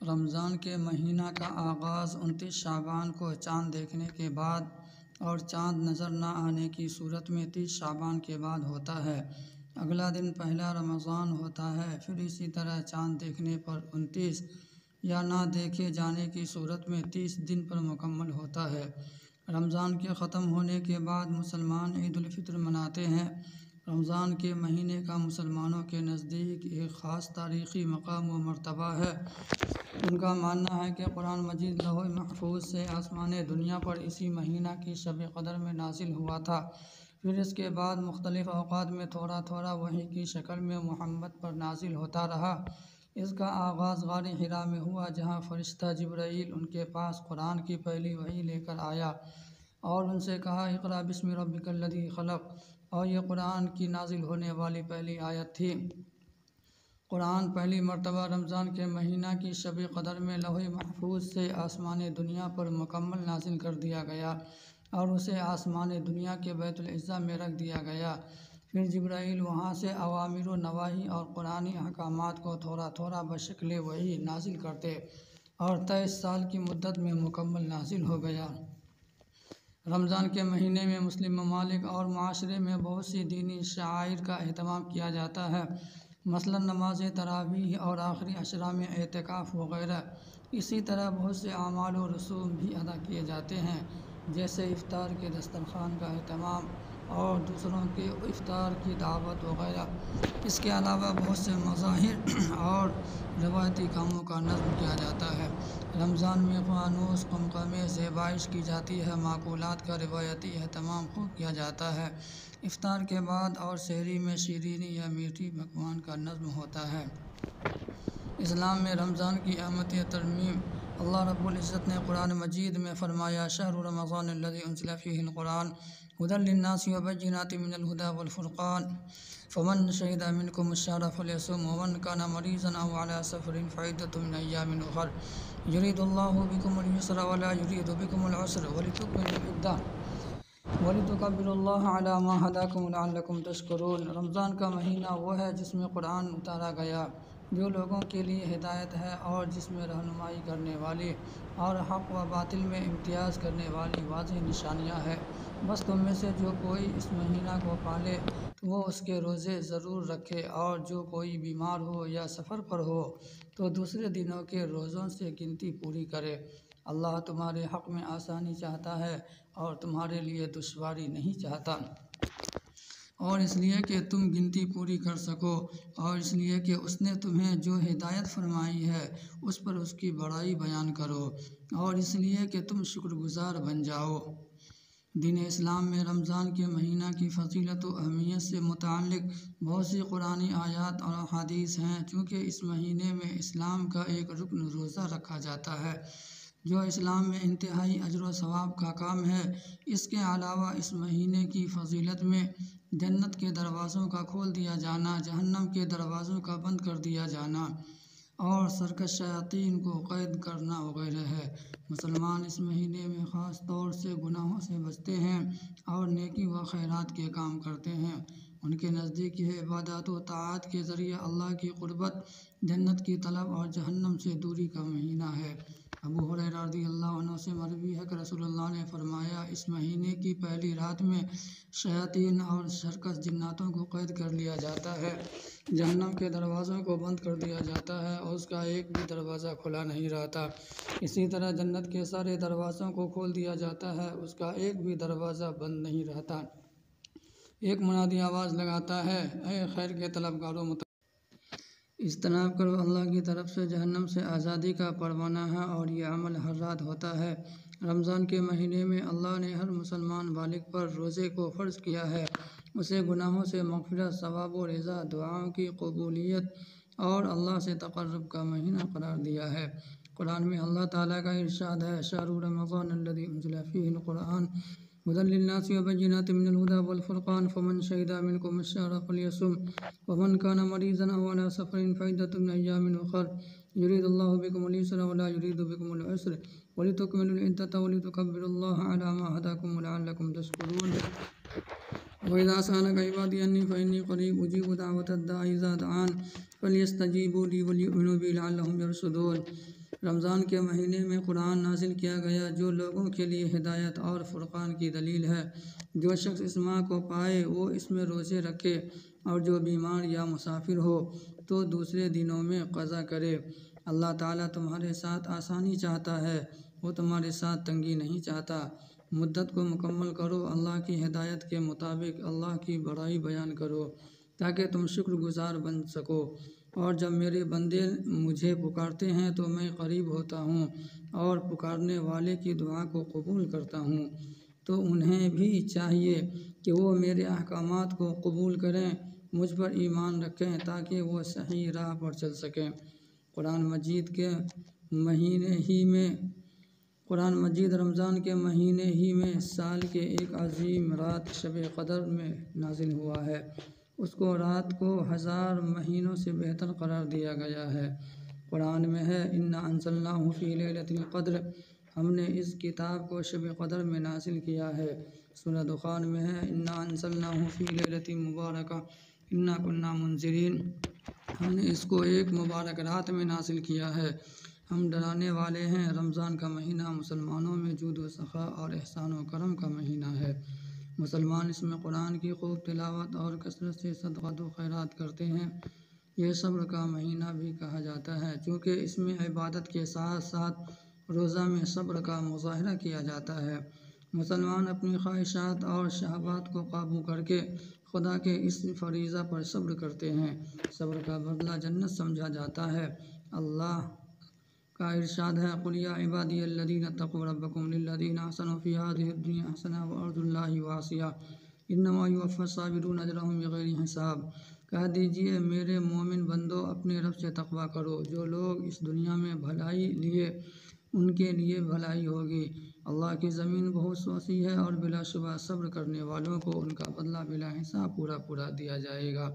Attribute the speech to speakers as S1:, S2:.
S1: رمضان کے مہینہ کا آغاز 29 شعبان کو چاند دیکھنے کے بعد اور چاند نظر نہ آنے کی صورت میں 30 شعبان کے بعد ہوتا ہے۔ اگلا دن پہلا رمضان ہوتا ہے، پھر اسی طرح چاند دیکھنے پر 29 یا نہ دیکھے جانے کی صورت میں 30 دن پر مکمل ہوتا ہے۔ رمضان کے ختم ہونے کے بعد مسلمان عید الفطر مناتے ہیں۔ رمضان کے مہینے کا مسلمانوں کے نزدیک ایک خاص تاریخی مقام و مرتبہ ہے۔ ان کا ماننا ہے کہ قرآن مجید لوح محفوظ سے آسمان دنیا پر اسی مہینہ کی شب قدر میں نازل ہوا تھا، پھر اس کے بعد مختلف اوقات میں تھوڑا تھوڑا وحی کی شکل میں محمد پر نازل ہوتا رہا۔ اس کا آغاز غار حرا میں ہوا، جہاں فرشتہ جبرائیل ان کے پاس قرآن کی پہلی وحی لے کر آیا اور ان سے کہا، اقرأ بسم ربک الذی خلق، اور یہ قرآن کی نازل ہونے والی پہلی آیت تھی۔ قرآن پہلی مرتبہ رمضان کے مہینہ کی شب قدر میں لوح محفوظ سے آسمان دنیا پر مکمل نازل کر دیا گیا اور اسے آسمان دنیا کے بیت العزا میں رکھ دیا گیا۔ پھر جبرائیل وہاں سے اوامر و نواہی اور قرآنی احکامات کو تھوڑا تھوڑا بشکل وحی نازل کرتے اور 23 سال کی مدت میں مکمل نازل ہو گیا۔ رمضان کے مہینے میں مسلم ممالک اور معاشرے میں بہت سی دینی شعائر کا اہتمام کیا جاتا ہے، مثلا نماز تراویح اور آخری عشرہ میں اعتکاف وغیرہ۔ اسی طرح بہت سے اعمال و رسوم بھی ادا کیے جاتے ہیں، جیسے افطار کے دسترخوان کا اہتمام اور دوسروں کے افطار کی دعوت وغیرہ۔ اس کے علاوہ بہت سے مظاہر اور روایتی کاموں کا نظم کیا جاتا ہے۔ رمضان میں فانوس، قمقمے، زیبائش کی جاتی ہے۔ مأکولات کا روایتی اہتمام خوب کیا جاتا ہے۔ افطار کے بعد اور سحری میں شیرینی یا میٹھی پکوان کا نظم ہوتا ہے۔ اسلام میں رمضان کی اہمیت ترمیم۔ اللہ رب العزت نے قرآن مجید میں فرمایا، شہر رمضان الذی انزل فیہ القرآن ھدی للناس وبینات من الھدی والفرقان فمن شہد منکم الشہر فلیصم ومن کان مریضا او علی سفر فعدۃ من ایام اخر یرید اللہ بکم الیسر ولا یرید بکم العسر ولتکملوا العدۃ وَلِتُكَبِّرُوا اللَّهَ عَلَىٰ مَا هَدَاكُمْ وَلَعَلَّكُمْ تَشْكُرُونَ۔ رمضان کا مہینہ وہ ہے جس میں قرآن اتارا گیا، جو لوگوں کے لیے ہدایت ہے اور جس میں رہنمائی کرنے والی اور حق و باطل میں امتیاز کرنے والی واضح نشانیاں ہیں۔ بس تم میں سے جو کوئی اس مہینہ کو پالے تو وہ اس کے روزے ضرور رکھے، اور جو کوئی بیمار ہو یا سفر پر ہو تو دوسرے دنوں کے روزوں سے گنتی پوری کرے۔ اللہ تمہارے حق میں آسانی چاہتا ہے اور تمہارے لیے دشواری نہیں چاہتا، اور اس لیے کہ تم گنتی پوری کر سکو، اور اس لیے کہ اس نے تمہیں جو ہدایت فرمائی ہے اس پر اس کی بڑائی بیان کرو، اور اس لیے کہ تم شکر گزار بن جاؤ۔ دین اسلام میں رمضان کے مہینہ کی فضیلت و اہمیت سے متعلق بہت سی قرآنی آیات اور احادیث ہیں۔ چونکہ اس مہینے میں اسلام کا ایک رکن روزہ رکھا جاتا ہے، جو اسلام میں انتہائی اجر و ثواب کا کام ہے۔ اس کے علاوہ اس مہینے کی فضیلت میں جنت کے دروازوں کا کھول دیا جانا، جہنم کے دروازوں کا بند کر دیا جانا اور سرکش شیاطین کو قید کرنا وغیرہ ہے۔ مسلمان اس مہینے میں خاص طور سے گناہوں سے بچتے ہیں اور نیکی و خیرات کے کام کرتے ہیں۔ ان کے نزدیک یہ عبادات و طاعات کے ذریعے اللہ کی قربت، جنت کی طلب اور جہنم سے دوری کا مہینہ ہے۔ ابو ہریرہ رضی اللہ عنہ سے مروی ہے کہ رسول اللہ نے فرمایا، اس مہینے کی پہلی رات میں شیاطین اور سرکش جناتوں کو قید کر لیا جاتا ہے، جہنم کے دروازوں کو بند کر دیا جاتا ہے اور اس کا ایک بھی دروازہ کھلا نہیں رہتا۔ اسی طرح جنت کے سارے دروازوں کو کھول دیا جاتا ہے، اس کا ایک بھی دروازہ بند نہیں رہتا۔ ایک منادی آواز لگاتا ہے، اے خیر کے طلبگاروں، اجتناب کرو، اللہ کی طرف سے جہنم سے آزادی کا پروانہ ہے، اور یہ عمل ہر رات ہوتا ہے۔ رمضان کے مہینے میں اللہ نے ہر مسلمان بالغ پر روزے کو فرض کیا ہے، اسے گناہوں سے مغفرت، ثواب و رضا، دعاؤں کی قبولیت اور اللہ سے تقرب کا مہینہ قرار دیا ہے۔ قرآن میں اللہ تعالیٰ کا ارشاد ہے، شہر رمضان الذی انزل فیہ القرآن ھدی للناس وبینات من الھدی والفرقان فمن شہد منکم الشہر فلیصم ومن کان مریضا او علی سفر فعدۃ من ایام اخر یرید اللہ بکم الیسر ولا یرید بکم العسر ولتکملوا العدۃ ولتکبروا اللہ علی ما ھداکم ولعلکم تشکرون۔ وَإِذَا سَأَلَكَ عِبَادِي عَنِّي فَإِنِّي قَرِيبٌ أُجِيبُ دَعْوَةَ الدَّاعِ إِذَا دَعَانِ فَلْيَسْتَجِيبُوا لِي وَلْيُؤْمِنُوا بِي لَعَلَّهُمْ يَرْشُدُونَ۔ رمضان کے مہینے میں قرآن نازل کیا گیا جو لوگوں کے لیے ہدایت اور فرقان کی دلیل ہے۔ جو شخص اس ماہ کو پائے وہ اس میں روزے رکھے، اور جو بیمار یا مسافر ہو تو دوسرے دنوں میں قضا کرے۔ اللہ تعالیٰ تمہارے ساتھ آسانی چاہتا ہے، وہ تمہارے ساتھ تنگی نہیں چاہتا۔ مدت کو مکمل کرو، اللہ کی ہدایت کے مطابق اللہ کی بڑائی بیان کرو تاکہ تم شکر گزار بن سکو۔ اور جب میرے بندے مجھے پکارتے ہیں تو میں قریب ہوتا ہوں اور پکارنے والے کی دعا کو قبول کرتا ہوں۔ تو انہیں بھی چاہیے کہ وہ میرے احکامات کو قبول کریں، مجھ پر ایمان رکھیں تاکہ وہ صحیح راہ پر چل سکیں۔ قرآن مجید رمضان کے مہینے ہی میں سال کے ایک عظیم رات شب قدر میں نازل ہوا ہے۔ اس کو رات کو 1000 مہینوں سے بہتر قرار دیا گیا ہے۔ قرآن میں ہے اِنَّا أَنزَلْنَاهُ فِي لَيْلَةِ الْقَدْرِ، ہم نے اس کتاب کو شب قدر میں نازل کیا ہے۔ سورہ دخان میں ہے اِنَّا أَنزَلْنَاهُ فِي لَيْلَةٍ مُبَارَكَةٍ إِنَّا كُنَّا مُنذِرِينَ، ہم نے اس کو ایک مبارک رات میں نازل کیا ہے، ہم ڈرانے والے ہیں۔ رمضان کا مہینہ مسلمانوں میں جود و سخا اور احسان و کرم کا مہینہ ہے۔ مسلمان اس میں قرآن کی خوب تلاوت اور کثرت سے صدقات و خیرات کرتے ہیں۔ یہ صبر کا مہینہ بھی کہا جاتا ہے چونکہ اس میں عبادت کے ساتھ ساتھ روزہ میں صبر کا مظاہرہ کیا جاتا ہے۔ مسلمان اپنی خواہشات اور شہوات کو قابو کر کے خدا کے اس فریضہ پر صبر کرتے ہیں۔ صبر کا بدلہ جنت سمجھا جاتا ہے۔ اللہ کا ارشاد ہے قُلْ يَا عِبَادِيَ الَّذِينَ اتَّقُوا رَبَّكُمْ لِلَّذِينَ أَحْسَنُوا فِي هَٰذِهِ الدُّنْيَا حَسَنَةٌ وَأَرْضُ اللَّهِ وَاسِعَةٌ إِنَّمَا يُوَفَّى الصَّابِرُونَ أَجْرَهُمْ بِغَيْرِ حِسَاب۔ کہہ دیجئے میرے مومن بندو اپنے رب سے تقویٰ کرو، جو لوگ اس دنیا میں بھلائی لیے ان کے لیے بھلائی ہوگی۔ اللہ کی زمین بہت وسیع ہے اور بلا شبہ صبر کرنے والوں کو ان کا بدلہ بلا حساب پورا دیا جائے گا۔